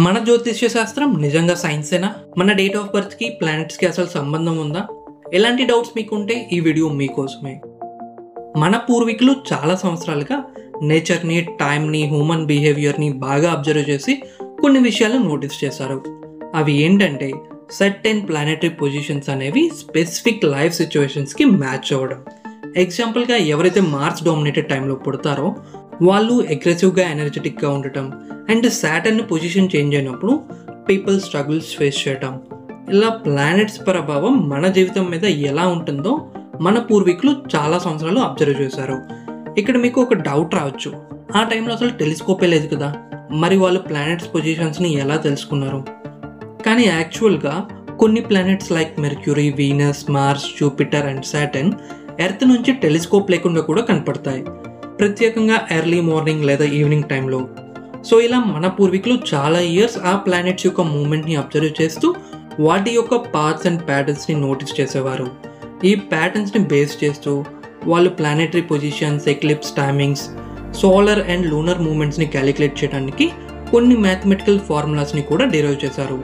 మన జ్యోతిష్య శాస్త్రం నిజంగా సైన్సేనా? మన డేట్ ఆఫ్ బర్త్కి ప్లానెట్స్కి అసలు సంబంధం ఉందా? ఎలాంటి డౌట్స్ మీకుంటే ఈ వీడియో మీకోసమే. మన పూర్వీకులు చాలా సంవత్సరాలుగా నేచర్ని, టైంని, హ్యూమన్ బిహేవియర్ని బాగా అబ్జర్వ్ చేసి కొన్ని విషయాలు నోటీస్ చేశారు. అవి ఏంటంటే సర్టెన్ ప్లానెటరీ పొజిషన్స్ అనేవి స్పెసిఫిక్ లైఫ్ సిచ్యువేషన్స్కి మ్యాచ్ అవ్వడం. ఎగ్జాంపుల్గా ఎవరైతే మార్స్ డామినేటెడ్ టైంలో పుడతారో వాళ్ళు అగ్రెసివ్గా, ఎనర్జెటిక్గా ఉండటం, అండ్ సాటర్న్ పొజిషన్ చేంజ్ అయినప్పుడు పీపుల్ స్ట్రగుల్స్ ఫేస్ చేయటం. ఇలా ప్లానెట్స్ ప్రభావం మన జీవితం మీద ఎలా ఉంటుందో మన పూర్వీకులు చాలా సంవత్సరాలు అబ్జర్వ్ చేశారు. ఇక్కడ మీకు ఒక డౌట్ రావచ్చు, ఆ టైంలో అసలు టెలిస్కోపే లేదు కదా, మరి వాళ్ళు ప్లానెట్స్ పొజిషన్స్ని ఎలా తెలుసుకున్నారు? కానీ యాక్చువల్గా కొన్ని planets like Mercury, Venus, Mars, Jupiter and Saturn Earth నుంచి టెలిస్కోప్ లేకుండా కూడా కనపడతాయి, ప్రత్యేకంగా ఎర్లీ మార్నింగ్ లేదా ఈవినింగ్ టైంలో. సో ఇలా మన పూర్వీకులు చాలా ఇయర్స్ ఆ ప్లానెట్స్ యొక్క మూమెంట్ని అబ్జర్వ్ చేస్తూ వాటి యొక్క పాత్స్ అండ్ ప్యాటర్న్స్ని నోటీస్ చేసేవారు. ఈ ప్యాటర్న్స్ని బేస్ చేస్తూ వాళ్ళు planetary positions, eclipse timings, solar and lunar మూమెంట్స్ని క్యాలిక్యులేట్ చేయడానికి కొన్ని మ్యాథమెటికల్ ఫార్ములాస్ని కూడా డిరైవ్ చేశారు.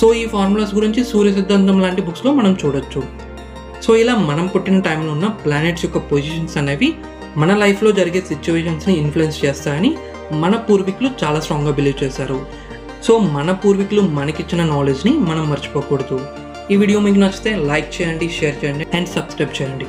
సో ఈ ఫార్ములాస్ గురించి సూర్య సిద్ధాంతం లాంటి బుక్స్లో మనం చూడొచ్చు. సో ఇలా మనం పుట్టిన టైంలో ఉన్న ప్లానెట్స్ యొక్క పొజిషన్స్ అనేవి మన లైఫ్లో జరిగే సిచ్యువేషన్స్ని ఇన్ఫ్లుయెన్స్ చేస్తాయని మన పూర్వీకులు చాలా స్ట్రాంగ్గా బిలీవ్ చేశారు. సో మన పూర్వీకులు మనకిచ్చిన నాలెడ్జ్ని మనం మర్చిపోకూడదు. ఈ వీడియో మీకు నచ్చితే లైక్ చేయండి, షేర్ చేయండి అండ్ సబ్స్క్రైబ్ చేయండి.